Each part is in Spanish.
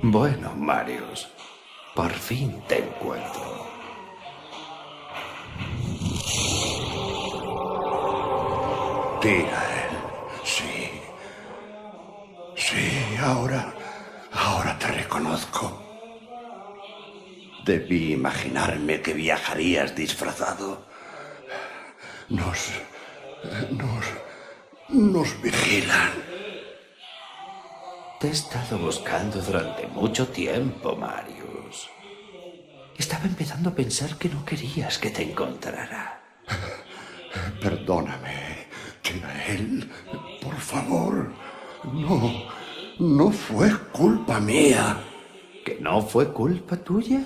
Bueno, Marius, por fin te encuentro. Tira él, sí. Sí, ahora te reconozco. Debí imaginarme que viajarías disfrazado. Nos vigilan. Te he estado buscando durante mucho tiempo, Marius. Estaba empezando a pensar que no querías que te encontrara. Perdóname, Tirael, por favor. No fue culpa mía. ¿Que no fue culpa tuya?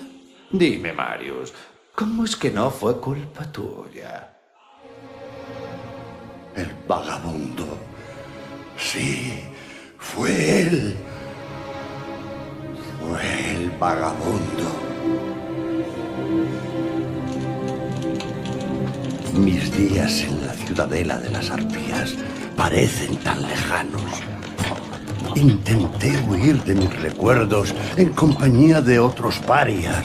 Dime, Marius, ¿cómo es que no fue culpa tuya? El vagabundo. Sí, fue él. Fue el vagabundo. Mis días en la ciudadela de las arpías parecen tan lejanos. Intenté huir de mis recuerdos en compañía de otros parias.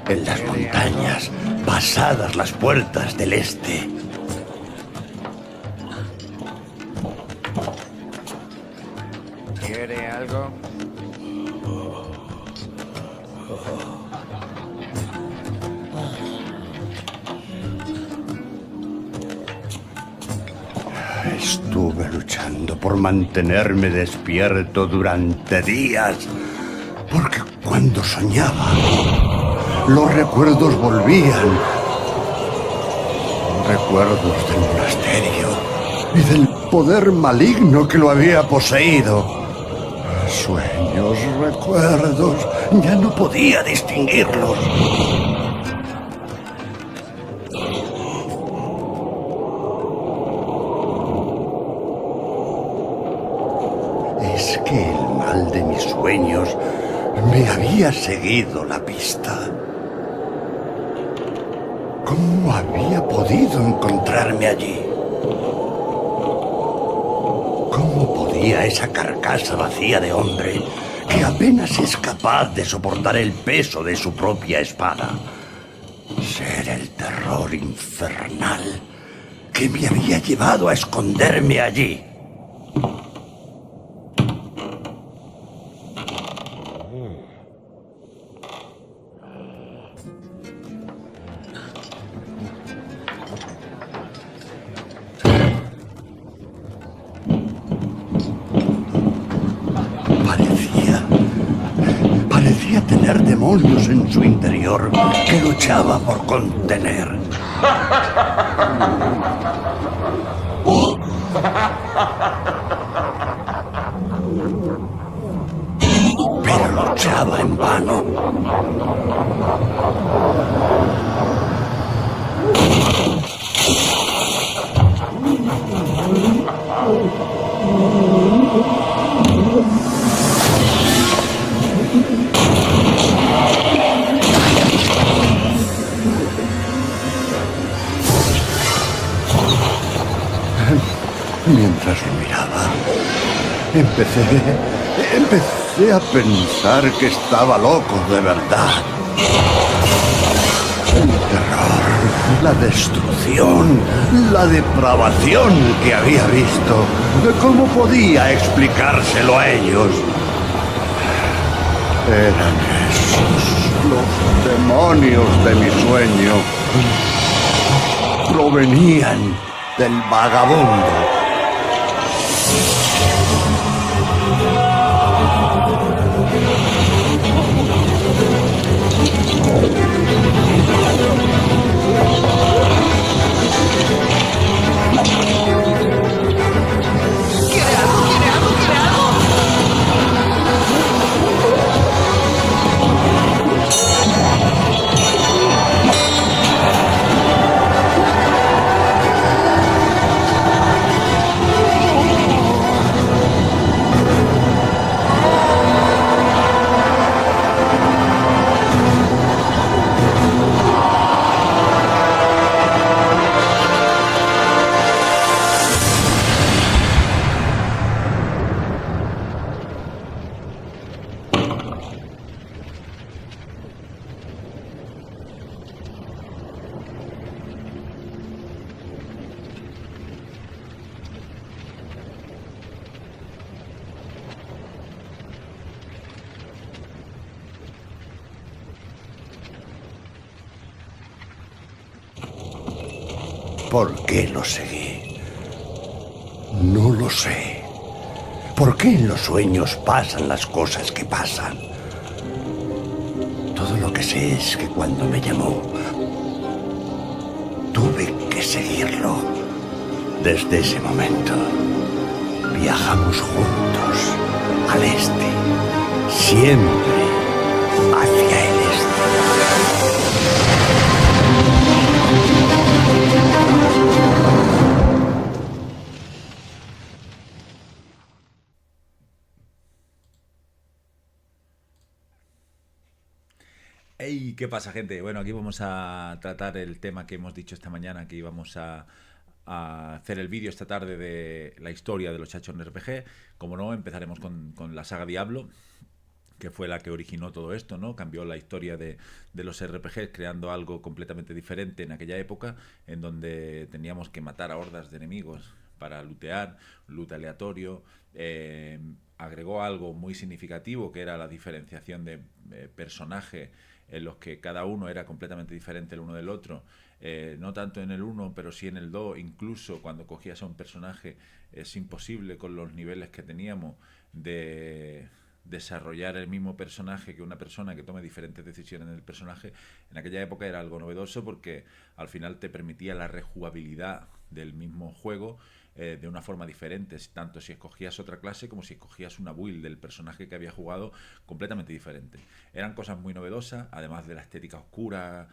En las montañas, pasadas las puertas del este. ¿Quiere algo? Estuve luchando por mantenerme despierto durante días, porque cuando soñaba, los recuerdos volvían. Recuerdos del monasterio y del poder maligno que lo había poseído. Sueños, recuerdos, ya no podía distinguirlos. Es que el mal de mis sueños me había seguido la pista. ¿Cómo había podido encontrarme allí? ¿Cómo podía esa carcasa vacía de hombre, que apenas es capaz de soportar el peso de su propia espada, ser el terror infernal que me había llevado a esconderme allí? Parecía tener demonios en su interior que luchaba por contener. Pero luchaba en vano. Mientras lo miraba, empecé a pensar que estaba loco de verdad. El terror, la destrucción, la depravación que había visto, ¿cómo podía explicárselo a ellos? Eran esos los demonios de mi sueño. Provenían del vagabundo. ¿Por qué lo seguí? No lo sé. ¿Por qué en los sueños pasan las cosas que pasan? Todo lo que sé es que cuando me llamó, tuve que seguirlo. Desde ese momento, viajamos juntos al este, siempre hacia el este. Hey, ¿qué pasa, gente? Bueno, aquí vamos a tratar el tema que hemos dicho esta mañana, que íbamos a hacer el vídeo esta tarde de la historia de los Chachón RPG. Como no, empezaremos con la saga Diablo, que fue la que originó todo esto, ¿no? Cambió la historia de los RPGs, creando algo completamente diferente en aquella época, en donde teníamos que matar a hordas de enemigos para lootear, loot aleatorio. Agregó algo muy significativo, que era la diferenciación de personaje, en los que cada uno era completamente diferente el uno del otro. No tanto en el 1, pero sí en el 2. Incluso cuando cogías a un personaje, es imposible con los niveles que teníamos de desarrollar el mismo personaje que una persona que tome diferentes decisiones en el personaje. En aquella época era algo novedoso, porque al final te permitía la rejugabilidad del mismo juego de una forma diferente, tanto si escogías otra clase como si escogías una build del personaje que había jugado, completamente diferente. Eran cosas muy novedosas, además de la estética oscura,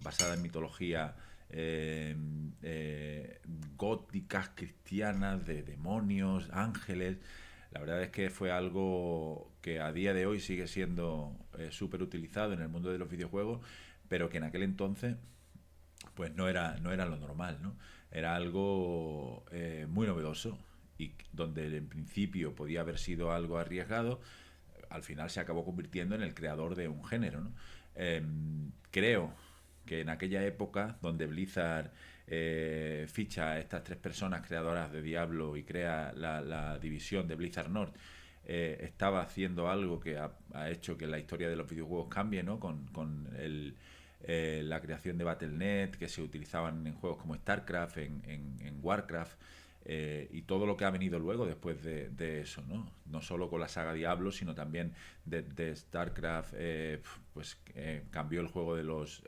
basada en mitología góticas, cristianas, de demonios, ángeles. La verdad es que fue algo que a día de hoy sigue siendo súper utilizado en el mundo de los videojuegos, pero que en aquel entonces pues no era lo normal, ¿no? Era algo muy novedoso, y donde en principio podía haber sido algo arriesgado, al final se acabó convirtiendo en el creador de un género, ¿no? Creo que en aquella época, donde Blizzard ficha a estas tres personas creadoras de Diablo y crea la división de Blizzard North, estaba haciendo algo que ha hecho que la historia de los videojuegos cambie, ¿no? Con la creación de Battle.net, que se utilizaban en juegos como StarCraft, en Warcraft, y todo lo que ha venido luego después de eso, ¿no? No solo con la saga Diablo, sino también de StarCraft, cambió el juego de los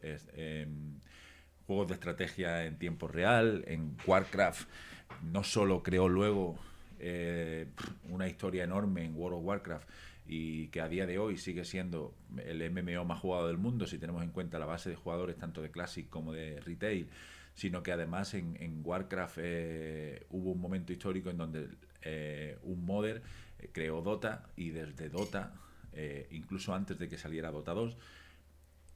juegos de estrategia en tiempo real. En Warcraft no solo creó luego una historia enorme en World of Warcraft, y que a día de hoy sigue siendo el MMO más jugado del mundo, si tenemos en cuenta la base de jugadores tanto de Classic como de Retail, sino que además en Warcraft hubo un momento histórico en donde un modder creó Dota, y desde Dota, incluso antes de que saliera Dota 2,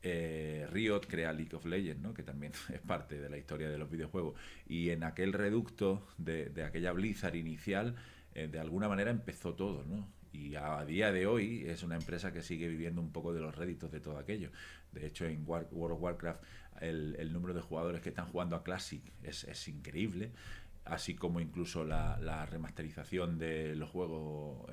Riot crea League of Legends, ¿no? Que también es parte de la historia de los videojuegos. Y en aquel reducto de aquella Blizzard inicial, de alguna manera empezó todo, ¿no? Y a día de hoy es una empresa que sigue viviendo un poco de los réditos de todo aquello. De hecho, en World of Warcraft el número de jugadores que están jugando a Classic es increíble, así como incluso la remasterización de los juegos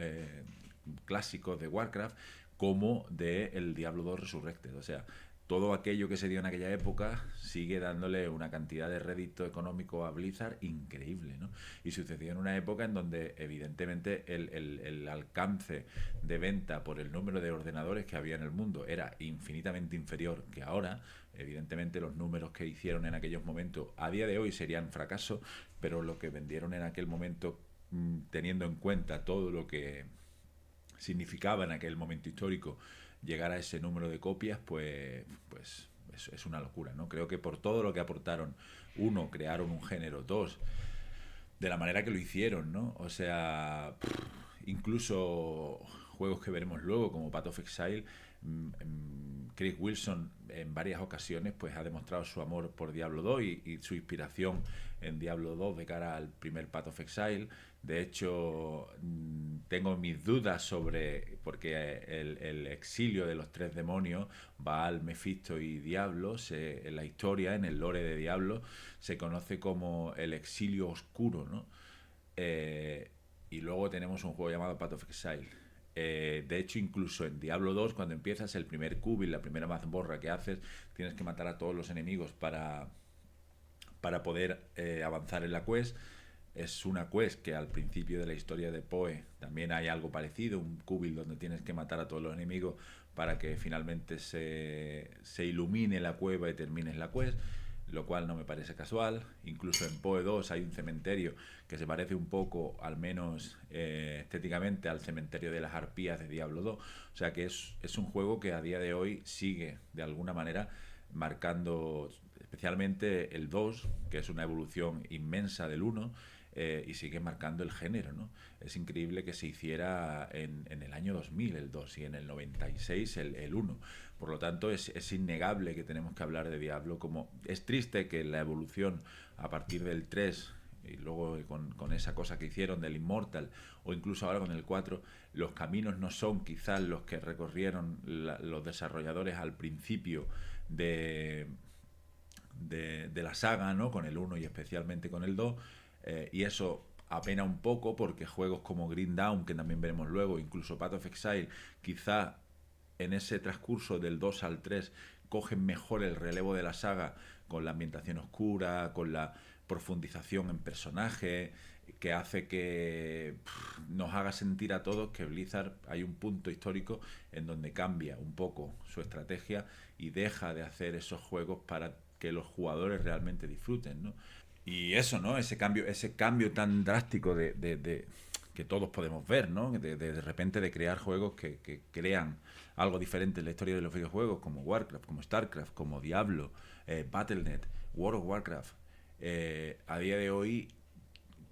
clásicos de Warcraft, como de el Diablo 2 Resurrected. O sea, todo aquello que se dio en aquella época sigue dándole una cantidad de rédito económico a Blizzard increíble, ¿no? Y sucedió en una época en donde evidentemente el alcance de venta por el número de ordenadores que había en el mundo era infinitamente inferior que ahora. Evidentemente los números que hicieron en aquellos momentos a día de hoy serían fracaso, pero lo que vendieron en aquel momento, teniendo en cuenta todo lo que significaba en aquel momento histórico llegar a ese número de copias, pues es una locura, ¿no? Creo que por todo lo que aportaron, uno, crearon un género, dos, de la manera que lo hicieron, ¿no? O sea, incluso juegos que veremos luego, como Path of Exile, Chris Wilson en varias ocasiones pues ha demostrado su amor por Diablo 2 y su inspiración en Diablo 2 de cara al primer Path of Exile. De hecho, tengo mis dudas sobre, porque el exilio de los tres demonios, Baal, Mefisto y Diablo, en la historia, en el lore de Diablo, se conoce como el exilio oscuro, ¿no? Y luego tenemos un juego llamado Path of Exile. De hecho, incluso en Diablo 2, cuando empiezas el primer cubil, la primera mazmorra que haces, tienes que matar a todos los enemigos para poder avanzar en la quest. Es una quest que al principio de la historia de Poe también hay algo parecido, un cubil donde tienes que matar a todos los enemigos para que finalmente se ilumine la cueva y termines la quest, lo cual no me parece casual. Incluso en Poe 2 hay un cementerio que se parece un poco, al menos estéticamente, al cementerio de las arpías de Diablo 2. O sea que es un juego que a día de hoy sigue de alguna manera marcando especialmente el 2, que es una evolución inmensa del 1, y sigue marcando el género, ¿no? Es increíble que se hiciera en el año 2000 el 2 y en el 96 el 1. Por lo tanto, es innegable que tenemos que hablar de Diablo como... Es triste que la evolución a partir del 3 y luego con esa cosa que hicieron del Immortal, o incluso ahora con el 4, los caminos no son quizás los que recorrieron los desarrolladores al principio de la saga, ¿no? Con el 1 y especialmente con el 2, y eso apena un poco porque juegos como Green Dawn, que también veremos luego, incluso Path of Exile, quizá en ese transcurso del 2 al 3 cogen mejor el relevo de la saga, con la ambientación oscura, con la profundización en personajes, que hace que nos haga sentir a todos que Blizzard hay un punto histórico en donde cambia un poco su estrategia y deja de hacer esos juegos para que los jugadores realmente disfruten, ¿no? Y eso, ¿no? Ese cambio tan drástico de que todos podemos ver, ¿no? De repente de crear juegos que crean algo diferente en la historia de los videojuegos, como Warcraft, como Starcraft, como Diablo, Battle.net, World of Warcraft. A día de hoy,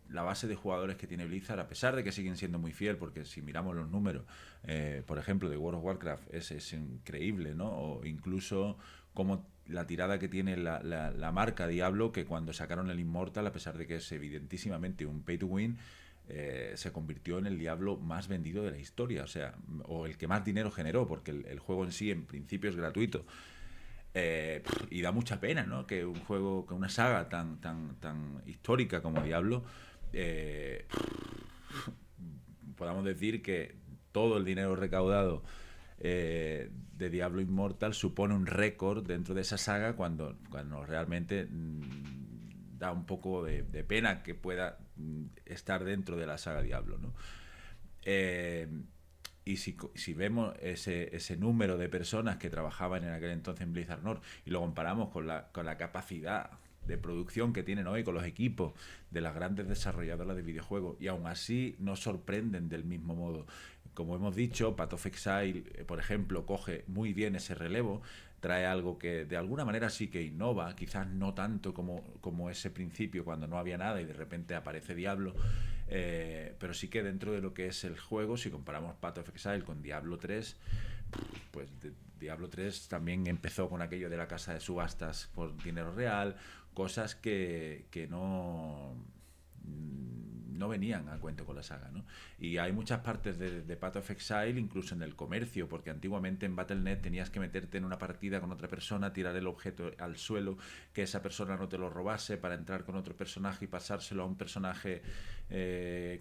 la base de jugadores que tiene Blizzard, a pesar de que siguen siendo muy fiel, porque si miramos los números, por ejemplo, de World of Warcraft, es increíble, ¿no? O incluso como la tirada que tiene la marca Diablo, que cuando sacaron el Immortal, a pesar de que es evidentísimamente un pay to win, se convirtió en el Diablo más vendido de la historia, o sea, o el que más dinero generó, porque el juego en sí en principio es gratuito. Y da mucha pena, ¿no? Que un juego, que una saga tan histórica como Diablo, podamos decir que todo el dinero recaudado de Diablo Immortal supone un récord dentro de esa saga, cuando realmente da un poco de pena que pueda estar dentro de la saga Diablo, ¿no? Y si vemos ese número de personas que trabajaban en aquel entonces en Blizzard North y lo comparamos con la capacidad de producción que tienen hoy, con los equipos de las grandes desarrolladoras de videojuegos, y aún así no sorprenden del mismo modo. Como hemos dicho, Path of Exile, por ejemplo, coge muy bien ese relevo, trae algo que de alguna manera sí que innova, quizás no tanto como ese principio cuando no había nada y de repente aparece Diablo, pero sí que dentro de lo que es el juego, si comparamos Path of Exile con Diablo 3, pues Diablo 3 también empezó con aquello de la casa de subastas por dinero real, cosas que no venían a cuento con la saga, ¿no? Y hay muchas partes de Path of Exile, incluso en el comercio, porque antiguamente en Battle.net tenías que meterte en una partida con otra persona, tirar el objeto al suelo, que esa persona no te lo robase para entrar con otro personaje y pasárselo a un personaje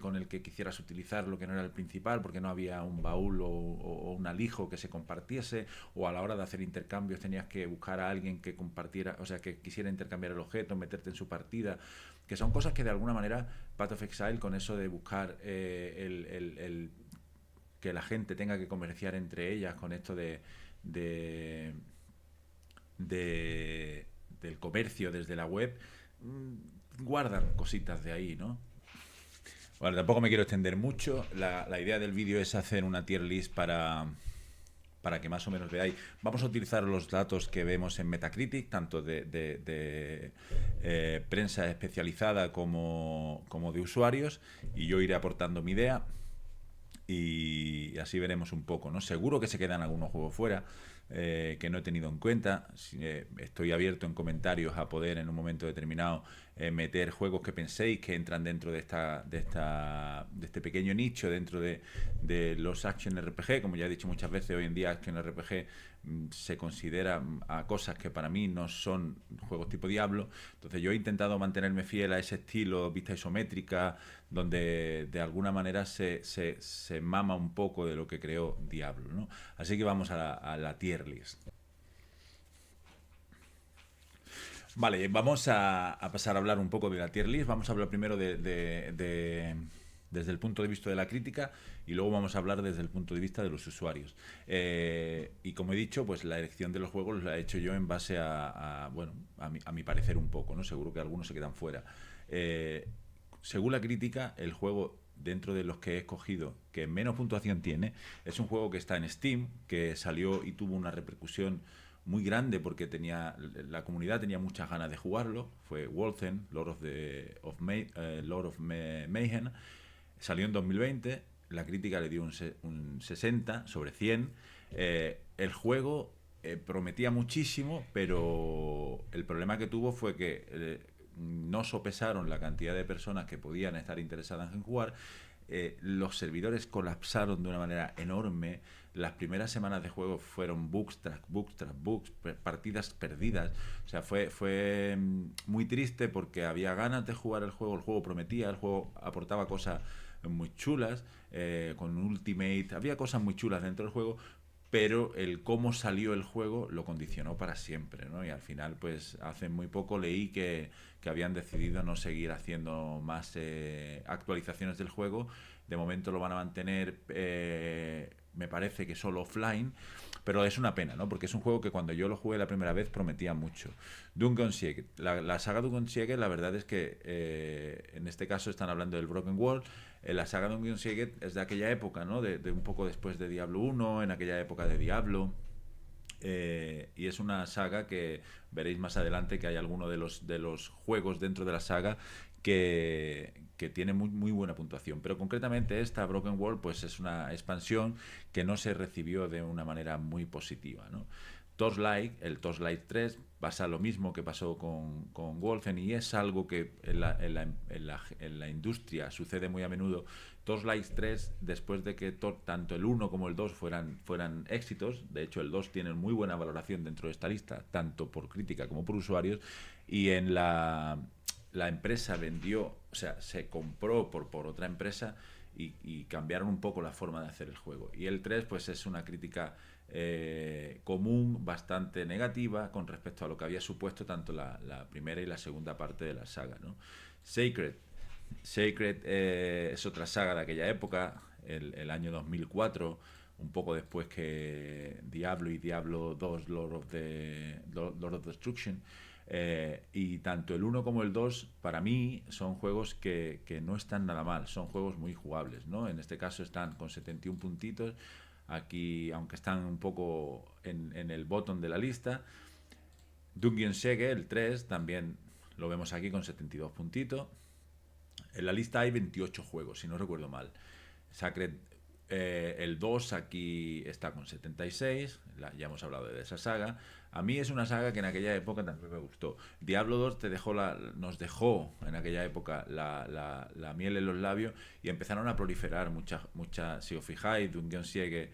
con el que quisieras utilizarlo, que no era el principal, porque no había un baúl o un alijo que se compartiese, o a la hora de hacer intercambios tenías que buscar a alguien que compartiera, o sea, que quisiera intercambiar el objeto, meterte en su partida, que son cosas que de alguna manera Path of Exile, con eso de buscar que la gente tenga que comerciar entre ellas, con esto de del comercio desde la web, guardan cositas de ahí, ¿no? Bueno, tampoco me quiero extender mucho. La idea del vídeo es hacer una tier list para que más o menos veáis. Vamos a utilizar los datos que vemos en Metacritic, tanto de prensa especializada como de usuarios, y yo iré aportando mi idea y así veremos un poco, ¿no? Seguro que se quedan algunos juegos fuera que no he tenido en cuenta. Estoy abierto en comentarios a poder en un momento determinado meter juegos que penséis que entran dentro de este pequeño nicho dentro de los Action RPG. Como ya he dicho muchas veces, hoy en día Action RPG se considera a cosas que para mí no son juegos tipo Diablo. Entonces yo he intentado mantenerme fiel a ese estilo, vista isométrica, donde de alguna manera se mama un poco de lo que creó Diablo, ¿no? Así que vamos a la tier list. Vale, vamos a pasar a hablar un poco de la tier list. Vamos a hablar primero desde el punto de vista de la crítica y luego vamos a hablar desde el punto de vista de los usuarios. Y como he dicho, pues la elección de los juegos la he hecho yo en base a mi parecer un poco, ¿no? Seguro que algunos se quedan fuera. Según la crítica, el juego dentro de los que he escogido que menos puntuación tiene es un juego que está en Steam, que salió y tuvo una repercusión muy grande porque la comunidad tenía muchas ganas de jugarlo. Fue Wolfen, Lord of Mayhem. Salió en 2020, la crítica le dio un 60 sobre 100. El juego prometía muchísimo, pero el problema que tuvo fue que no sopesaron la cantidad de personas que podían estar interesadas en jugar. Los servidores colapsaron de una manera enorme. Las primeras semanas de juego fueron bugs tras bugs tras bugs, partidas perdidas. O sea, fue muy triste porque había ganas de jugar el juego prometía, el juego aportaba cosas muy chulas, con Ultimate, había cosas muy chulas dentro del juego, pero el cómo salió el juego lo condicionó para siempre, ¿no? Y al final, pues hace muy poco leí que habían decidido no seguir haciendo más actualizaciones del juego. De momento lo van a mantener, me parece que solo offline, pero es una pena, ¿no? Porque es un juego que cuando yo lo jugué la primera vez prometía mucho. Dungeon Siege, la saga Dungeon Siege, la verdad es que en este caso están hablando del Broken World. La saga Dungeon Siege es de aquella época, ¿no? De un poco después de Diablo 1, en aquella época de Diablo. Y es una saga que veréis más adelante que hay alguno de los juegos dentro de la saga que tiene muy buena puntuación, pero concretamente esta Broken World pues es una expansión que no se recibió de una manera muy positiva, ¿no? El Torchlight 3 pasa lo mismo que pasó con Wolfen, y es algo que en la industria sucede muy a menudo. Torchlight 3, después de que tanto el 1 como el 2 fueran éxitos, de hecho el 2 tiene muy buena valoración dentro de esta lista, tanto por crítica como por usuarios, y en la empresa vendió, o sea, se compró por otra empresa y cambiaron un poco la forma de hacer el juego. Y el 3 pues es una crítica común, bastante negativa con respecto a lo que había supuesto tanto la primera y la segunda parte de la saga, ¿no? Sacred es otra saga de aquella época, el año 2004, un poco después que Diablo y Diablo 2 Lord of Destruction. Y tanto el 1 como el 2 para mí son juegos que no están nada mal, son juegos muy jugables, ¿no? En este caso están con 71 puntitos. Aquí, aunque están un poco en el bottom de la lista. Dungeon Siege, el 3, también lo vemos aquí con 72 puntitos. En la lista hay 28 juegos, si no recuerdo mal. Sacred El 2 aquí está con 76, ya hemos hablado de esa saga. A mí es una saga que en aquella época también me gustó. Diablo 2 nos dejó en aquella época la miel en los labios y empezaron a proliferar muchas. Si os fijáis, Dungeon Siege,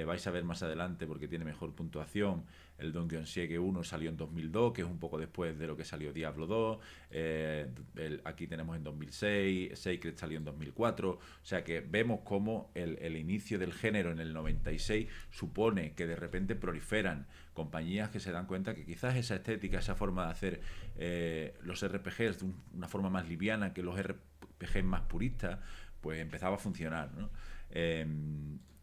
vais a ver más adelante porque tiene mejor puntuación. El Dungeon Siege 1 salió en 2002, que es un poco después de lo que salió Diablo 2. Aquí tenemos en 2006, Sacred salió en 2004. O sea que vemos cómo el inicio del género en el 96 supone que de repente proliferan compañías que se dan cuenta que quizás esa estética, esa forma de hacer los RPGs de una forma más liviana que los RPGs más puristas, pues empezaba a funcionar, ¿no?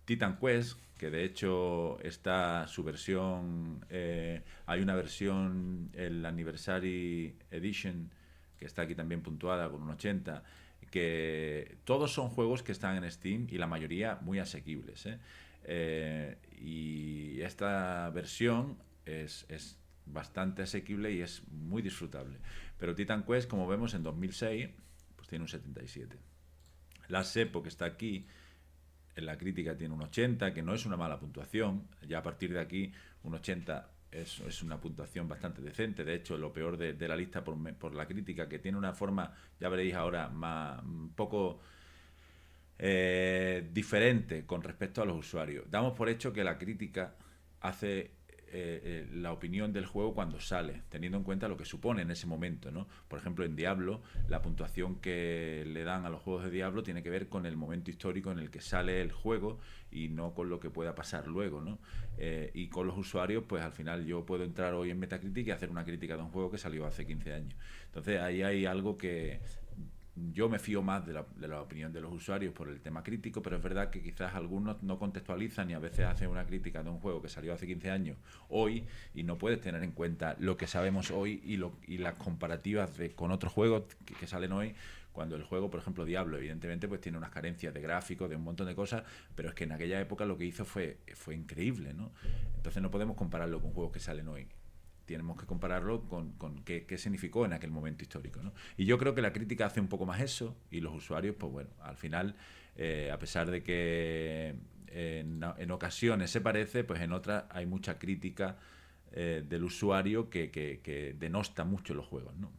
Titan Quest, que de hecho está su versión, hay una versión, el Anniversary Edition, que está aquí también puntuada con un 80, que todos son juegos que están en Steam y la mayoría muy asequibles, ¿eh? Y esta versión es bastante asequible y es muy disfrutable. Pero Titan Quest, como vemos en 2006, pues tiene un 77. La Sepo, que está aquí, en la crítica tiene un 80, que no es una mala puntuación. Ya a partir de aquí, un 80 es una puntuación bastante decente. De hecho, lo peor de la lista por la crítica, que tiene una forma, ya veréis ahora, un poco diferente con respecto a los usuarios. Damos por hecho que la crítica hace la opinión del juego cuando sale, teniendo en cuenta lo que supone en ese momento, ¿no? Por ejemplo, en Diablo, la puntuación que le dan a los juegos de Diablo tiene que ver con el momento histórico en el que sale el juego y no con lo que pueda pasar luego, ¿no? Y con los usuarios, pues al final yo puedo entrar hoy en Metacritic y hacer una crítica de un juego que salió hace 15 años. Entonces ahí hay algo que yo me fío más de la opinión de los usuarios por el tema crítico, pero es verdad que quizás algunos no contextualizan y a veces hacen una crítica de un juego que salió hace 15 años hoy y no puedes tener en cuenta lo que sabemos hoy y las comparativas con otros juegos que salen hoy, cuando el juego, por ejemplo Diablo, evidentemente pues tiene unas carencias de gráficos, de un montón de cosas, pero es que en aquella época lo que hizo fue increíble, ¿no? Entonces no podemos compararlo con juegos que salen hoy. Tenemos que compararlo con qué significó en aquel momento histórico, ¿no? Y yo creo que la crítica hace un poco más eso y los usuarios, pues bueno, al final, a pesar de que en ocasiones se parece, pues en otras hay mucha crítica del usuario que denosta mucho los juegos, ¿no?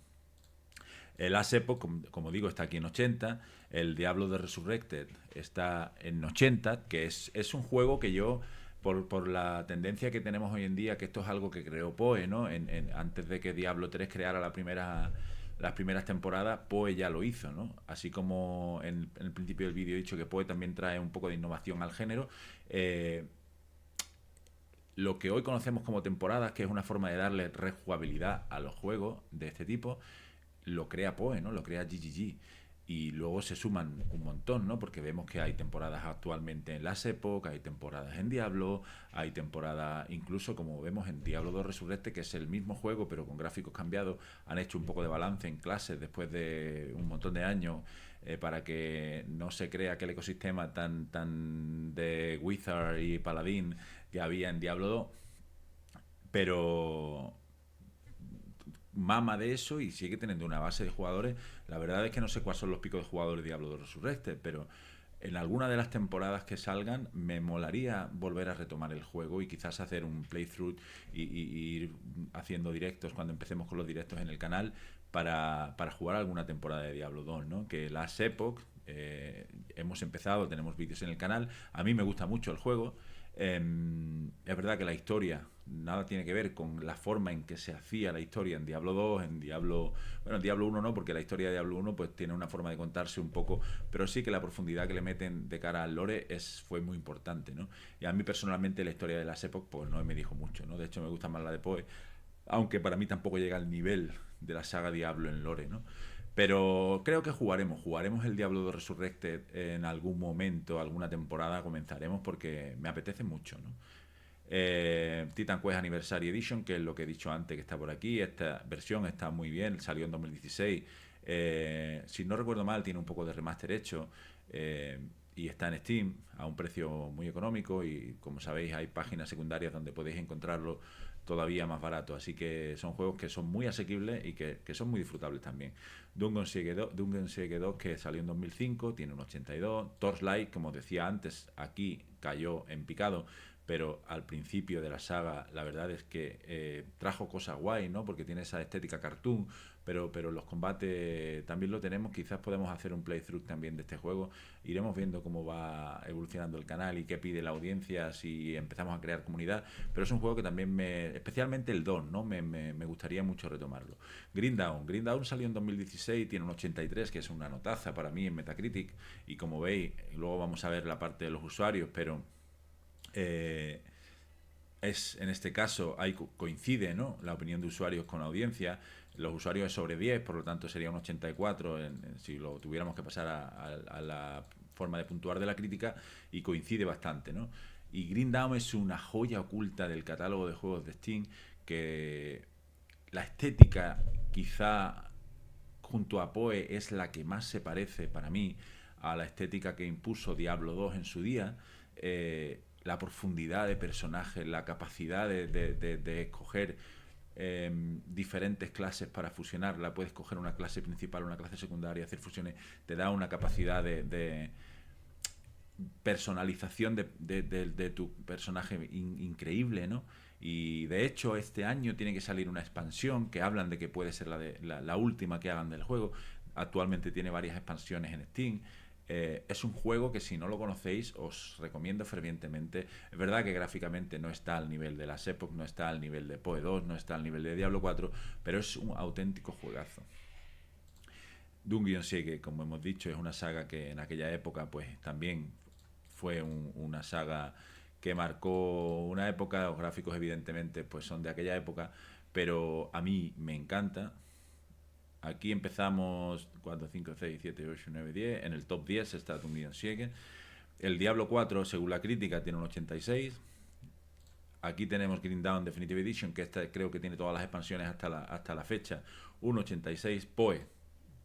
El ASEPO, como digo, está aquí en 80. El Diablo de Resurrected está en 80, que es un juego que yo, por la tendencia que tenemos hoy en día, que esto es algo que creó Poe, ¿no? Antes de que Diablo 3 creara las primeras temporadas, Poe ya lo hizo, ¿no? Así como en el principio del vídeo he dicho que Poe también trae un poco de innovación al género. Lo que hoy conocemos como temporadas, que es una forma de darle rejugabilidad a los juegos de este tipo, lo crea Poe, ¿no? Lo crea GGG. Y luego se suman un montón, ¿no? Porque vemos que hay temporadas actualmente en las épocas, hay temporadas en Diablo, hay temporadas incluso como vemos en Diablo 2 Resurrected, que es el mismo juego pero con gráficos cambiados. Han hecho un poco de balance en clases después de un montón de años para que no se crea aquel ecosistema tan de Wizard y Paladín que había en Diablo 2. Pero mama de eso y sigue teniendo una base de jugadores. La verdad es que no sé cuáles son los picos de jugadores de Diablo 2 Resurrected, pero en alguna de las temporadas que salgan me molaría volver a retomar el juego y quizás hacer un playthrough y ir haciendo directos cuando empecemos con los directos en el canal para jugar alguna temporada de Diablo 2, ¿no? Que las Epoch hemos empezado, tenemos vídeos en el canal. A mí me gusta mucho el juego. Es verdad que la historia nada tiene que ver con la forma en que se hacía la historia en Diablo 2, en Diablo 1 no, porque la historia de Diablo 1 pues tiene una forma de contarse un poco, pero sí que la profundidad que le meten de cara al lore fue muy importante, ¿no? Y a mí personalmente la historia de las Epoch pues no me dijo mucho, ¿no? De hecho me gusta más la de Poe, aunque para mí tampoco llega al nivel de la saga Diablo en lore, ¿no? Pero creo que jugaremos el Diablo 2 Resurrected en algún momento, alguna temporada comenzaremos porque me apetece mucho, ¿no? Titan Quest Anniversary Edition, que es lo que he dicho antes, que está por aquí. Esta versión está muy bien, salió en 2016. Si no recuerdo mal, tiene un poco de remaster hecho. y está en Steam a un precio muy económico y como sabéis hay páginas secundarias donde podéis encontrarlo todavía más barato, así que son juegos que son muy asequibles y que son muy disfrutables también. Dungeon Siege 2 que salió en 2005 tiene un 82, Torchlight, como decía antes, aquí cayó en picado, pero al principio de la saga la verdad es que trajo cosas guay, ¿no? Porque tiene esa estética cartoon, pero los combates también lo tenemos, quizás podemos hacer un playthrough también de este juego, iremos viendo cómo va evolucionando el canal y qué pide la audiencia si empezamos a crear comunidad, pero es un juego que también especialmente el 2, ¿no? Me gustaría mucho retomarlo. Green Dawn salió en 2016, tiene un 83, que es una notaza para mí en Metacritic, y como veis, luego vamos a ver la parte de los usuarios, pero en este caso coincide, ¿no?, la opinión de usuarios con audiencia. Los usuarios es sobre 10, por lo tanto sería un 84 si lo tuviéramos que pasar a la forma de puntuar de la crítica, y coincide bastante, ¿no? Y Green Dawn es una joya oculta del catálogo de juegos de Steam, que la estética quizá junto a Poe es la que más se parece para mí a la estética que impuso Diablo 2 en su día. La profundidad de personajes, la capacidad de escoger diferentes clases para fusionarla, puedes coger una clase principal, una clase secundaria, hacer fusiones, te da una capacidad de personalización de tu personaje increíble, ¿no? Y de hecho este año tiene que salir una expansión que hablan de que puede ser la última que hagan del juego. Actualmente tiene varias expansiones en Steam. Es un juego que si no lo conocéis os recomiendo fervientemente. Es verdad que gráficamente no está al nivel de las Epoch, no está al nivel de Poe 2, no está al nivel de Diablo 4, pero es un auténtico juegazo. Dungeon Siege, como hemos dicho, es una saga que en aquella época pues también fue una saga que marcó una época. Los gráficos evidentemente pues son de aquella época, pero a mí me encanta. Aquí empezamos 4, 5, 6, 7, 8, 9, 10. En el top 10 está Dungeon Siege. El Diablo 4, según la crítica, tiene un 86. Aquí tenemos Green Dawn Definitive Edition, que creo que tiene todas las expansiones hasta la fecha, un 86. Poe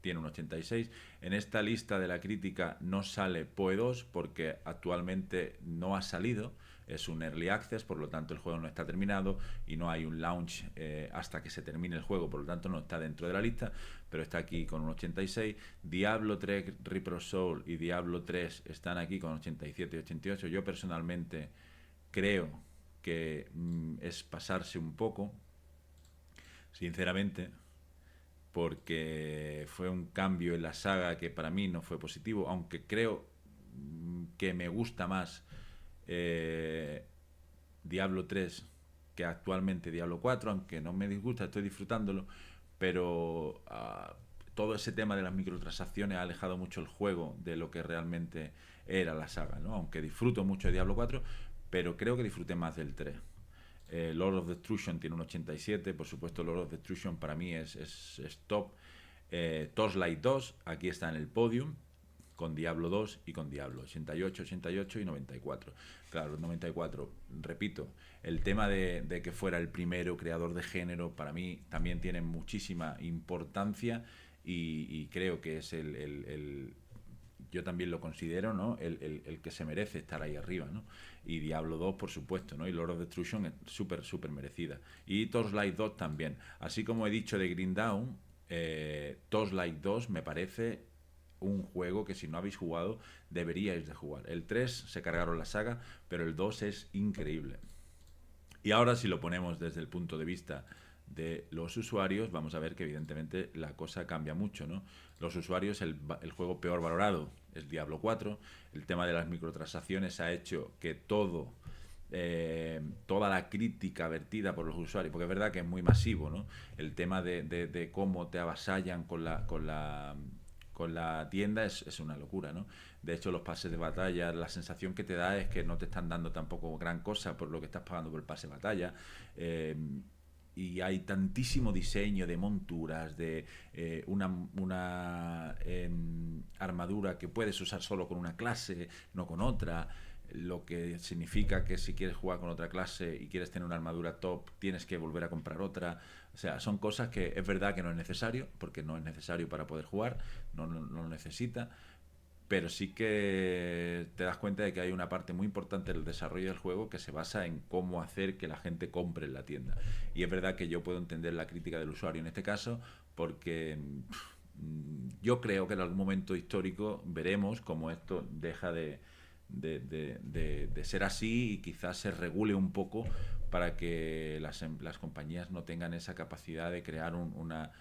tiene un 86. En esta lista de la crítica no sale Poe 2 porque actualmente no ha salido. Es un early access, por lo tanto el juego no está terminado y no hay un launch hasta que se termine el juego, por lo tanto no está dentro de la lista, pero está aquí con un 86. Diablo 3 Reaper of Soul y Diablo 3 están aquí con 87 y 88. Yo personalmente creo que es pasarse un poco, sinceramente, porque fue un cambio en la saga que para mí no fue positivo, aunque creo que me gusta más Diablo 3 que actualmente Diablo 4, aunque no me disgusta, estoy disfrutándolo, pero todo ese tema de las microtransacciones ha alejado mucho el juego de lo que realmente era la saga, ¿no? Aunque disfruto mucho de Diablo 4, pero creo que disfruté más del 3. Lord of Destruction tiene un 87, por supuesto Lord of Destruction para mí es top. Torchlight 2 aquí está en el podium con Diablo 2 y con Diablo 88, 88 y 94. Claro, 94, repito, el tema de que fuera el primero creador de género para mí también tiene muchísima importancia y creo que es yo también lo considero, ¿no?, el que se merece estar ahí arriba, ¿no? Y Diablo 2, por supuesto, ¿no? Y Lord of Destruction es súper merecida. Y Torchlight 2 también. Así como he dicho de Green Dawn, Torchlight 2 me parece un juego que si no habéis jugado deberíais de jugar. El 3 se cargaron la saga, pero el 2 es increíble. Y ahora si lo ponemos desde el punto de vista de los usuarios, vamos a ver que evidentemente la cosa cambia mucho, ¿no? Los usuarios, el juego peor valorado es Diablo 4. El tema de las microtransacciones ha hecho que toda la crítica vertida por los usuarios, porque es verdad que es muy masivo, ¿no? El tema de cómo te avasallan con la tienda es una locura, ¿no? De hecho, los pases de batalla, la sensación que te da es que no te están dando tampoco gran cosa por lo que estás pagando por el pase de batalla. Y hay tantísimo diseño de monturas, de una armadura que puedes usar solo con una clase, no con otra, lo que significa que si quieres jugar con otra clase y quieres tener una armadura top, tienes que volver a comprar otra. O sea, son cosas que es verdad que no es necesario, porque no es necesario para poder jugar, no lo necesita, pero sí que te das cuenta de que hay una parte muy importante del desarrollo del juego que se basa en cómo hacer que la gente compre en la tienda. Y es verdad que yo puedo entender la crítica del usuario en este caso, porque yo creo que en algún momento histórico veremos cómo esto deja de ser así y quizás se regule un poco para que las compañías no tengan esa capacidad de crear una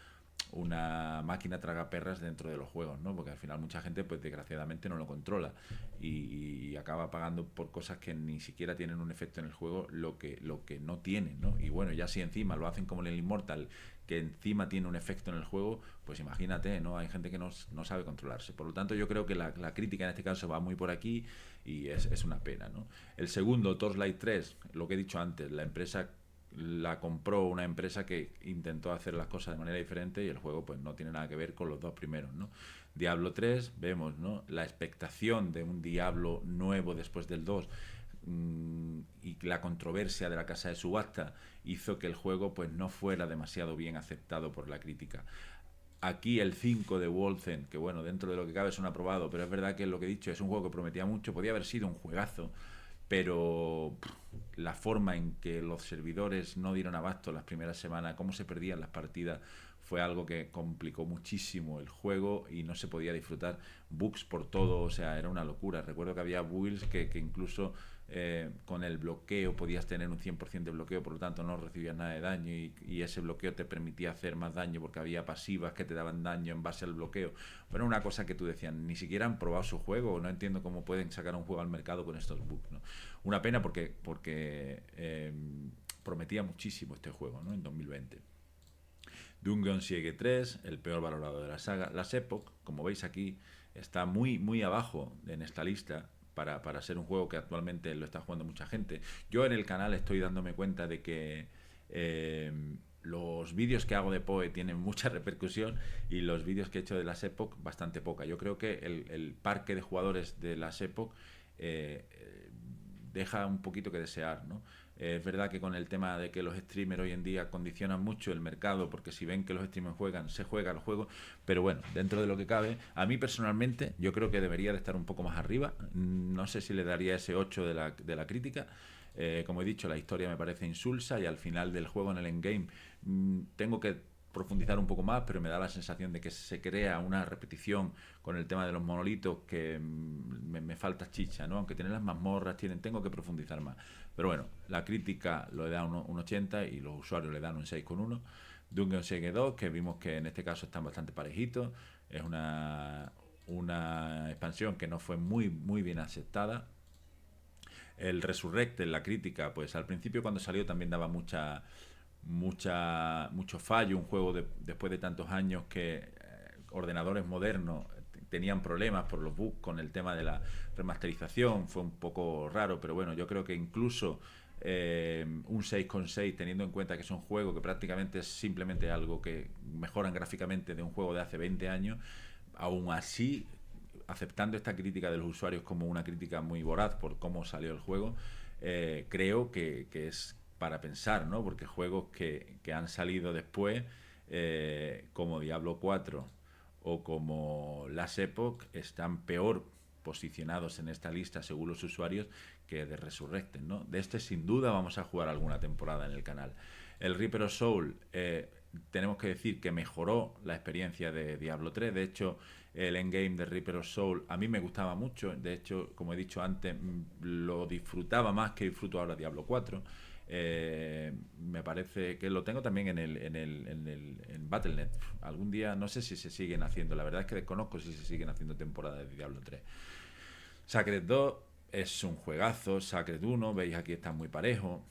máquina tragaperras dentro de los juegos, ¿no? Porque al final mucha gente, pues desgraciadamente no lo controla y acaba pagando por cosas que ni siquiera tienen un efecto en el juego, lo que no tienen, ¿no? Y bueno, ya si encima lo hacen como en el Immortal, que encima tiene un efecto en el juego, pues imagínate, ¿no? Hay gente que no sabe controlarse. Por lo tanto, yo creo que la crítica en este caso va muy por aquí y es una pena, ¿no? El segundo, Torchlight 3, lo que he dicho antes, la empresa la compró una empresa que intentó hacer las cosas de manera diferente y el juego pues no tiene nada que ver con los dos primeros, ¿no? Diablo 3, vemos, ¿no? La expectación de un Diablo nuevo después del 2 y la controversia de la casa de subasta hizo que el juego pues no fuera demasiado bien aceptado por la crítica. Aquí el 5 de Wolfen, que bueno, dentro de lo que cabe es un aprobado, pero es verdad que lo que he dicho es un juego que prometía mucho, podía haber sido un juegazo, pero la forma en que los servidores no dieron abasto las primeras semanas, cómo se perdían las partidas, fue algo que complicó muchísimo el juego y no se podía disfrutar. Bugs por todo, o sea, era una locura. Recuerdo que había builds que incluso con el bloqueo podías tener un 100% de bloqueo, por lo tanto no recibías nada de daño y ese bloqueo te permitía hacer más daño porque había pasivas que te daban daño en base al bloqueo. Pero una cosa que tú decías, ni siquiera han probado su juego, no entiendo cómo pueden sacar un juego al mercado con estos bugs, ¿no? Una pena porque prometía muchísimo este juego, ¿no? En 2020. Dungeon Siege 3, el peor valorado de la saga. Las Epoch, como veis aquí, está muy, muy abajo en esta lista para ser un juego que actualmente lo está jugando mucha gente. Yo en el canal estoy dándome cuenta de que los vídeos que hago de PoE tienen mucha repercusión y los vídeos que he hecho de las Epoch bastante poca. Yo creo que el parque de jugadores de las Epoch deja un poquito que desear, ¿no? Es verdad que con el tema de que los streamers hoy en día condicionan mucho el mercado, porque si ven que los streamers juegan, se juega el juego, pero bueno, dentro de lo que cabe, a mí personalmente yo creo que debería de estar un poco más arriba, no sé si le daría ese 8 de la crítica. Como he dicho, la historia me parece insulsa y al final del juego en el endgame tengo que profundizar un poco más, pero me da la sensación de que se crea una repetición con el tema de los monolitos que me falta chicha, ¿no? Aunque tienen las mazmorras, tengo que profundizar más. Pero bueno, la crítica lo da un 80 y los usuarios le dan un 6,1. Dungeon Siege 2, que vimos que en este caso están bastante parejitos, es una expansión que no fue muy bien aceptada. El Resurrected, la crítica, pues al principio cuando salió también daba mucho fallo, un juego después de tantos años que ordenadores modernos tenían problemas por los bugs con el tema de la remasterización, fue un poco raro, pero bueno, yo creo que incluso un 6,6 teniendo en cuenta que es un juego que prácticamente es simplemente algo que mejoran gráficamente de un juego de hace 20 años, aún así aceptando esta crítica de los usuarios como una crítica muy voraz por cómo salió el juego, creo que es para pensar, ¿no? Porque juegos que han salido después, como Diablo 4 o como Last Epoch, están peor posicionados en esta lista según los usuarios que de Resurrected, ¿no? De este sin duda vamos a jugar alguna temporada en el canal. El Reaper of Soul, tenemos que decir que mejoró la experiencia de Diablo 3. De hecho, el endgame de Reaper of Soul a mí me gustaba mucho. De hecho, como he dicho antes, lo disfrutaba más que disfruto ahora Diablo 4. Me parece que lo tengo también en Battle.net. Algún día, no sé si se siguen haciendo, la verdad es que desconozco si se siguen haciendo temporadas de Diablo 3. Sacred 2 es un juegazo. Sacred 1, veis aquí está muy parejo.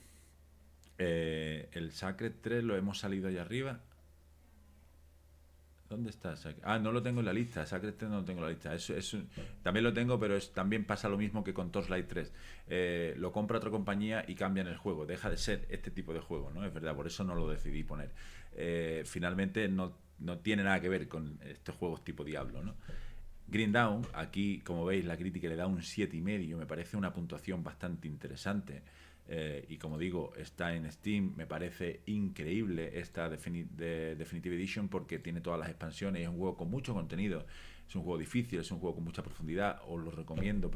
El Sacred 3 lo hemos salido allá arriba. ¿Dónde está? No lo tengo en la lista. Sacred 3 no lo tengo en la lista. También lo tengo, pero también pasa lo mismo que con Torchlight 3. Lo compra otra compañía y cambian el juego. Deja de ser este tipo de juego, ¿no? Es verdad, por eso no lo decidí poner. Finalmente no tiene nada que ver con estos juegos tipo Diablo, ¿no? Green Dawn, aquí, como veis, la crítica le da un 7,5. Me parece una puntuación bastante interesante. y como digo, está en Steam. Me parece increíble esta Definitive Edition porque tiene todas las expansiones, es un juego con mucho contenido, es un juego difícil, es un juego con mucha profundidad. Os lo recomiendo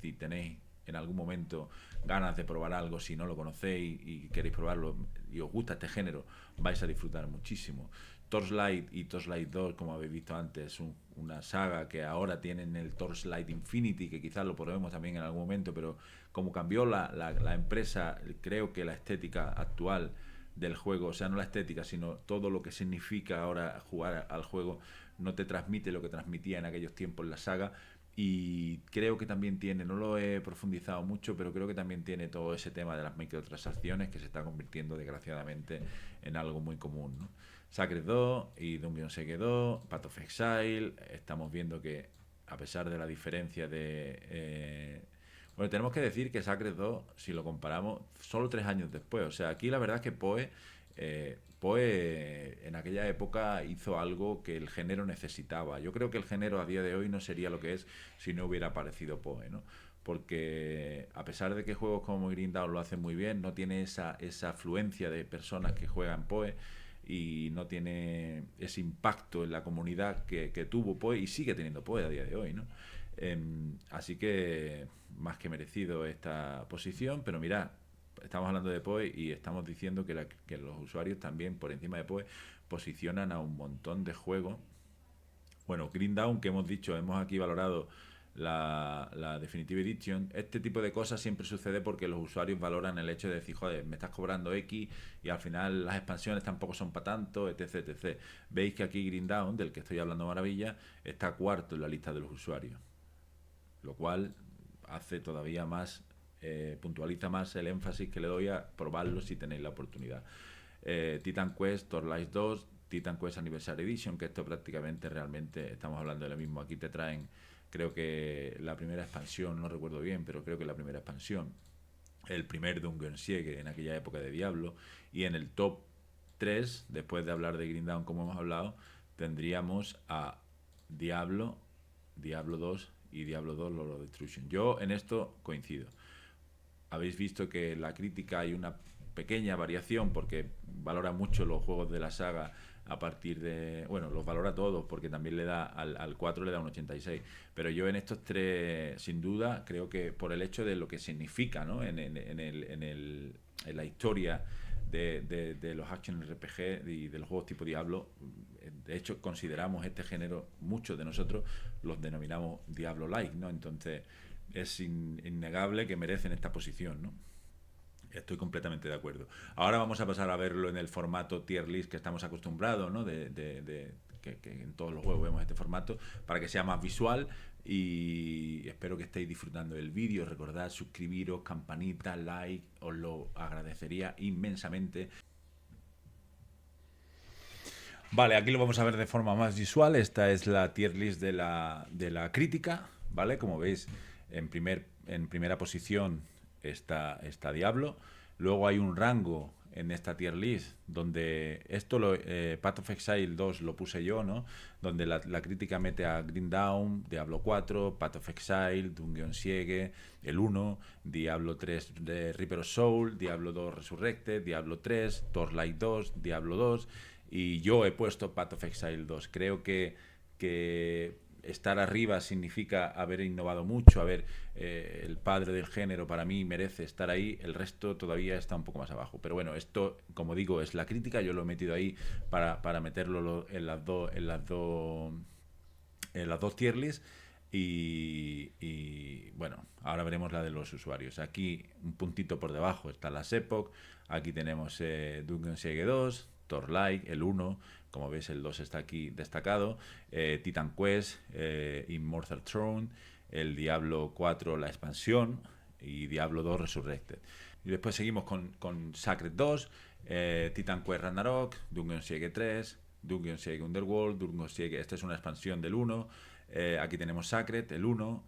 si tenéis en algún momento ganas de probar algo, si no lo conocéis y queréis probarlo y os gusta este género, vais a disfrutar muchísimo. Torchlight y Torchlight 2, como habéis visto antes, una saga que ahora tienen el Torchlight Infinity, que quizás lo probemos también en algún momento, pero como cambió la empresa, creo que la estética actual del juego, o sea, no la estética, sino todo lo que significa ahora jugar al juego, no te transmite lo que transmitía en aquellos tiempos la saga. Y creo que también tiene, no lo he profundizado mucho, pero creo que también tiene todo ese tema de las microtransacciones que se está convirtiendo desgraciadamente en algo muy común, ¿no? Sacred 2 y Dungeon Siege 2, Path of Exile, estamos viendo que a pesar de la diferencia bueno, tenemos que decir que Sacred 2, si lo comparamos, solo 3 años después, o sea, aquí la verdad es que Poe en aquella época hizo algo que el género necesitaba. Yo creo que el género a día de hoy no sería lo que es si no hubiera aparecido Poe, ¿no? Porque a pesar de que juegos como Green Dawn lo hacen muy bien, no tiene esa afluencia de personas que juegan Poe y no tiene ese impacto en la comunidad que tuvo Poe y sigue teniendo Poe a día de hoy, ¿no? Así que más que merecido esta posición, pero mirad, estamos hablando de Poe y estamos diciendo que los usuarios también por encima de Poe posicionan a un montón de juegos. Bueno, Green Dawn, que hemos dicho, hemos aquí valorado la Definitive Edition. Este tipo de cosas siempre sucede porque los usuarios valoran el hecho de decir, joder, me estás cobrando X y al final las expansiones tampoco son para tanto, etc, etc. Veis que aquí Green Dawn, del que estoy hablando maravilla, está cuarto en la lista de los usuarios, lo cual hace todavía más, puntualiza más el énfasis que le doy a probarlo si tenéis la oportunidad. Titan Quest, Torchlight 2, Titan Quest Anniversary Edition, que esto prácticamente realmente estamos hablando de lo mismo. Aquí te traen, creo que la primera expansión, no recuerdo bien, pero creo que la primera expansión, el primer Dungeon Siege en aquella época de Diablo, y en el top 3, después de hablar de Green Dawn como hemos hablado, tendríamos a Diablo 2 y Diablo 2 Lord of Destruction. Yo en esto coincido. Habéis visto que la crítica hay una pequeña variación porque valora mucho los juegos de la saga a partir de... Bueno, los valora todos porque también le da al 4 le da un 86. Pero yo en estos tres, sin duda, creo que por el hecho de lo que significa, ¿no? en la historia de los action RPG y de los juegos tipo Diablo, de hecho consideramos este género, muchos de nosotros los denominamos Diablo-like, ¿no? Entonces es innegable que merecen esta posición, ¿no? Estoy completamente de acuerdo. Ahora vamos a pasar a verlo en el formato tier list que estamos acostumbrados, ¿no? Que en todos los juegos vemos este formato, para que sea más visual, y espero que estéis disfrutando del vídeo. Recordad suscribiros, campanita, like, os lo agradecería inmensamente. Vale, aquí lo vamos a ver de forma más visual. Esta es la tier list de la crítica, ¿vale? Como veis, en primera posición está Diablo. Luego hay un rango en esta tier list donde Path of Exile 2 lo puse yo, ¿no? Donde la crítica mete a Green Dawn, Diablo 4, Path of Exile, Dungeon Siege, el 1, Diablo 3 de Reaper of Soul, Diablo 2 Resurrected, Diablo 3, Torchlight 2, Diablo 2, y yo he puesto Path of Exile 2. Creo que estar arriba significa haber innovado mucho, el padre del género para mí merece estar ahí, el resto todavía está un poco más abajo. Pero bueno, esto, como digo, es la crítica, yo lo he metido ahí para meterlo en las dos tier lists. Y bueno, ahora veremos la de los usuarios. Aquí un puntito por debajo están las Epoch. Aquí tenemos Dungeon Siege 2, Torchlight, el 1, como veis el 2 está aquí destacado, Titan Quest, Immortal Throne, el Diablo 4 la expansión y Diablo 2 Resurrected. Y después seguimos con Sacred 2, Titan Quest Ragnarok, Dungeon Siege 3, Dungeon Siege Underworld, Dungeon Siege, esta es una expansión del 1, aquí tenemos Sacred, el 1,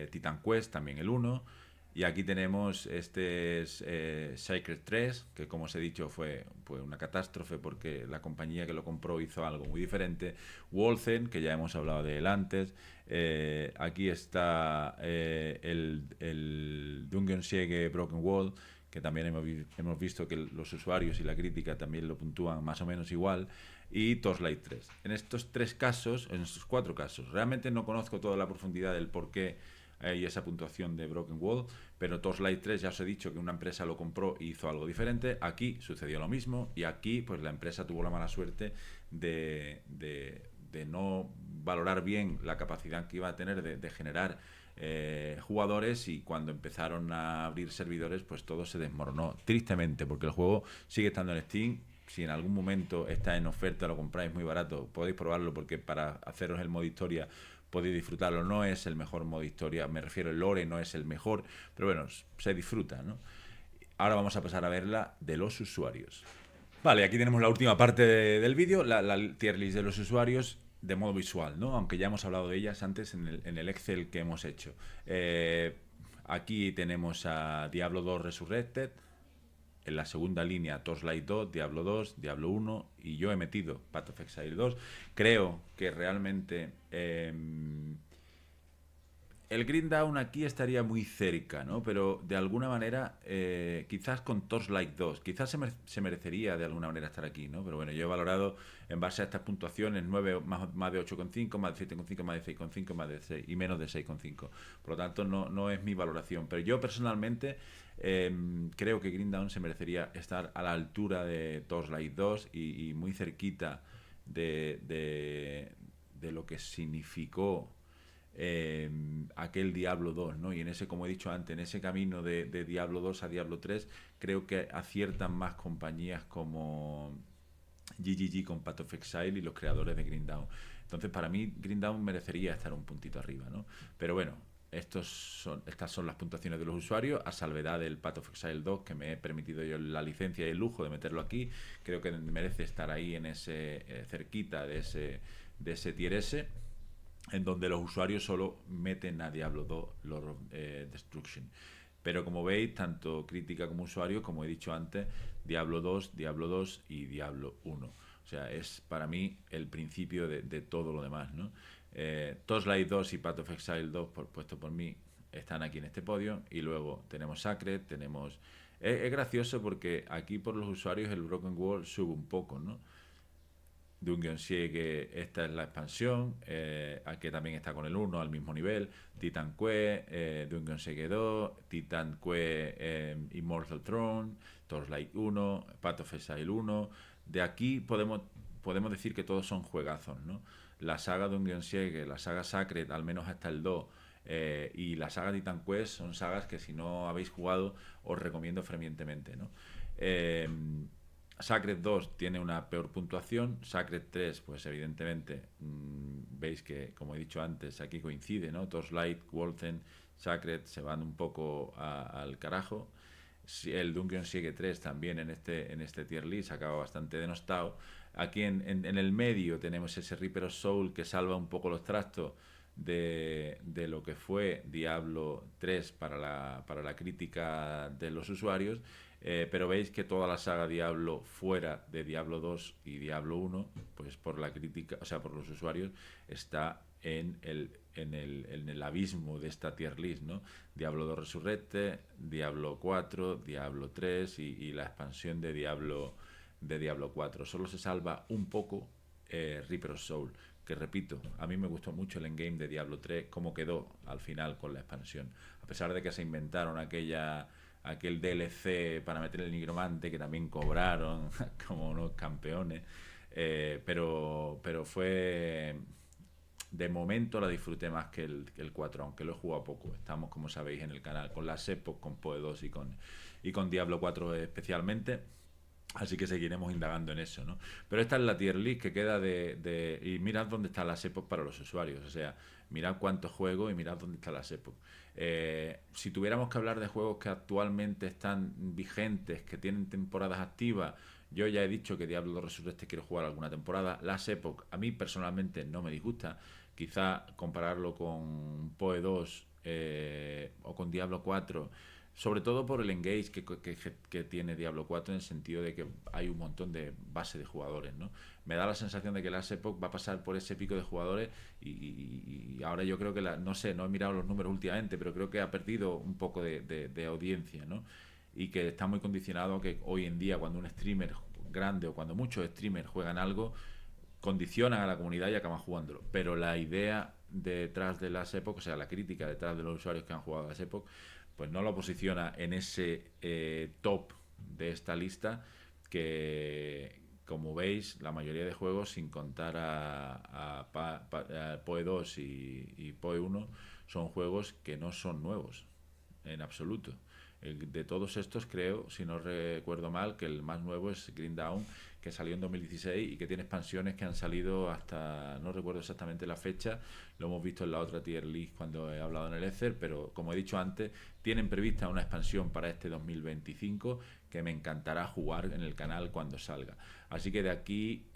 Titan Quest también el 1, y aquí tenemos Sacred 3, que como os he dicho fue una catástrofe porque la compañía que lo compró hizo algo muy diferente. Wolfen, que ya hemos hablado de él antes. Aquí está el Dungeon Siege Broken World, que también hemos visto que los usuarios y la crítica también lo puntúan más o menos igual, y Torchlight 3. En estos 4 casos, realmente no conozco toda la profundidad del por qué hay esa puntuación de Broken Wall, pero Torchlight 3 ya os he dicho que una empresa lo compró y hizo algo diferente. Aquí sucedió lo mismo, y aquí pues la empresa tuvo la mala suerte de no valorar bien la capacidad que iba a tener de generar jugadores, y cuando empezaron a abrir servidores pues todo se desmoronó tristemente, porque el juego sigue estando en Steam. Si en algún momento está en oferta, lo compráis muy barato, podéis probarlo, porque para haceros el modo historia podéis disfrutarlo. No es el mejor modo historia, me refiero, el lore no es el mejor, pero bueno, se disfruta, ¿no? Ahora vamos a pasar a verla de los usuarios. Vale, aquí tenemos la última parte del vídeo, la tier list de los usuarios de modo visual, ¿no? Aunque ya hemos hablado de ellas antes en el Excel que hemos hecho. Aquí tenemos a Diablo 2 Resurrected, en la segunda línea Torchlight 2, Diablo 2, Diablo 1, y yo he metido Path of Exile 2. Creo que realmente el Green Dawn aquí estaría muy cerca, ¿no? Pero de alguna manera, quizás con Torchlight 2, quizás se merecería de alguna manera estar aquí, ¿no? Pero bueno, yo he valorado en base a estas puntuaciones 9, más de 8,5, más de 7,5, más de 6,5, más de 6 y menos de 6,5. Por lo tanto, no es mi valoración. Pero yo personalmente creo que Green Dawn se merecería estar a la altura de Torchlight 2 y muy cerquita de lo que significó aquel Diablo 2, ¿no? Y en ese, como he dicho antes, en ese camino de Diablo 2 a Diablo 3, creo que aciertan más compañías como GGG con Path of Exile y los creadores de Green Dawn. Entonces, para mí, Green Dawn merecería estar un puntito arriba, ¿no? Pero bueno, estas son las puntuaciones de los usuarios, a salvedad del Path of Exile 2, que me he permitido yo la licencia y el lujo de meterlo aquí. Creo que merece estar ahí en ese cerquita de ese tier S, en donde los usuarios solo meten a Diablo 2 Lord of Destruction. Pero como veis, tanto crítica como usuarios, como he dicho antes, Diablo 2 y Diablo 1. O sea, es para mí el principio de todo lo demás, ¿no? Torchlight 2 y Path of Exile 2, puesto por mí, están aquí en este podio. Y luego tenemos Sacred, tenemos... Es gracioso porque aquí por los usuarios el Broken Wall sube un poco, ¿no? Dungeon Siege, esta es la expansión, aquí también está con el 1 al mismo nivel. Titan Quest, Dungeon Siege 2, Titan Quest, Immortal Throne, Torchlight 1, Path of Exile 1. De aquí podemos decir que todos son juegazos, ¿no? La saga Dungeon Siege, la saga Sacred, al menos hasta el 2, y la saga Titan Quest son sagas que, si no habéis jugado, os recomiendo fervientemente, ¿no? Sacred 2 tiene una peor puntuación. Sacred 3, pues evidentemente veis que, como he dicho antes, aquí coincide, ¿no? Torchlight, Wolfen, Sacred se van un poco al carajo. El Dungeon Siege 3 también en este tier list acaba bastante denostado. Aquí en el medio tenemos ese Reaper of Soul que salva un poco los trastos de lo que fue Diablo 3 para la crítica de los usuarios. Pero veis que toda la saga Diablo, fuera de Diablo 2 y Diablo 1, pues por la crítica, o sea, por los usuarios, está en el abismo de esta tier list, ¿no? Diablo 2 Resurrected, Diablo 4, Diablo 3 y la expansión de Diablo 4. Solo se salva un poco Reaper of Soul, que repito, a mí me gustó mucho el endgame de Diablo 3, cómo quedó al final con la expansión. A pesar de que se inventaron aquel DLC para meter el nigromante, que también cobraron como unos campeones, pero fue... De momento la disfruté más que el 4, aunque lo he jugado poco. Estamos, como sabéis, en el canal con las épocas, con PoE 2 y con Diablo 4 especialmente. Así que seguiremos indagando en eso, ¿no? Pero esta es la tier list que queda y mirad dónde están las épocas para los usuarios. O sea, mirad cuántos juegos y mirad dónde están las épocas. Si tuviéramos que hablar de juegos que actualmente están vigentes, que tienen temporadas activas, yo ya he dicho que Diablo 2 Resurrected quiero jugar alguna temporada. Las Epoch a mí personalmente no me disgusta. Quizá compararlo con PoE 2 o con Diablo 4, sobre todo por el engage que tiene Diablo 4, en el sentido de que hay un montón de base de jugadores, ¿no? Me da la sensación de que Las Epoch va a pasar por ese pico de jugadores y ahora yo creo que, no sé, no he mirado los números últimamente, pero creo que ha perdido un poco de audiencia, ¿no? y que está muy condicionado a que hoy en día cuando un streamer grande o cuando muchos streamers juegan algo, condicionan a la comunidad y acaban jugándolo. Pero la idea detrás de las Epoch, o sea, la crítica detrás de los usuarios que han jugado a las Epoch, pues no lo posiciona en ese top de esta lista, que como veis la mayoría de juegos, sin contar a PoE 2 y PoE 1, son juegos que no son nuevos en absoluto. De todos estos creo, si no recuerdo mal, que el más nuevo es Green Dawn, que salió en 2016 y que tiene expansiones que han salido hasta, no recuerdo exactamente la fecha, lo hemos visto en la otra tier list cuando he hablado en el Ether, pero como he dicho antes, tienen prevista una expansión para este 2025 que me encantará jugar en el canal cuando salga. Así que de aquí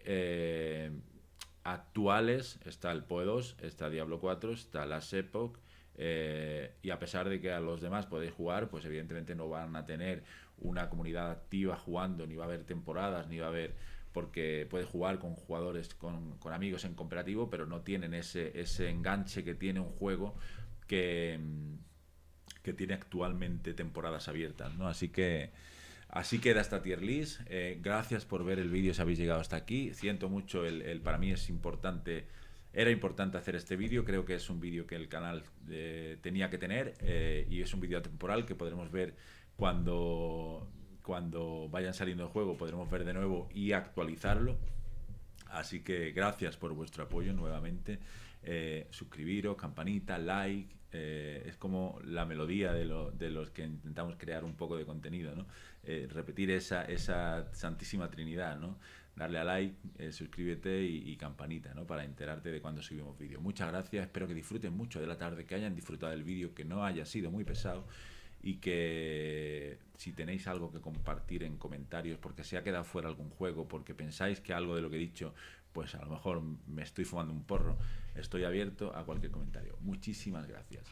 actuales está el PoE 2, está Diablo 4, está las Epoch, y a pesar de que a los demás podéis jugar, pues evidentemente no van a tener una comunidad activa jugando, ni va a haber temporadas, ni va a haber, porque puedes jugar con jugadores, con amigos en cooperativo, pero no tienen ese enganche que tiene un juego que tiene actualmente temporadas abiertas, ¿no? Así que así queda esta tier list. Gracias por ver el vídeo si habéis llegado hasta aquí. Siento mucho, para mí es importante. Era importante hacer este vídeo, creo que es un vídeo que el canal tenía que tener, y es un vídeo atemporal que podremos ver cuando vayan saliendo el juego, podremos ver de nuevo y actualizarlo. Así que gracias por vuestro apoyo nuevamente. Suscribiros, campanita, like, es como la melodía de los que intentamos crear un poco de contenido, ¿no? Repetir esa santísima trinidad, ¿no? Darle a like, suscríbete y campanita, ¿no? Para enterarte de cuando subimos vídeos. Muchas gracias, espero que disfruten mucho de la tarde, que hayan disfrutado del vídeo, que no haya sido muy pesado, y que si tenéis algo que compartir en comentarios, porque se ha quedado fuera algún juego, porque pensáis que algo de lo que he dicho, pues a lo mejor me estoy fumando un porro, estoy abierto a cualquier comentario. Muchísimas gracias.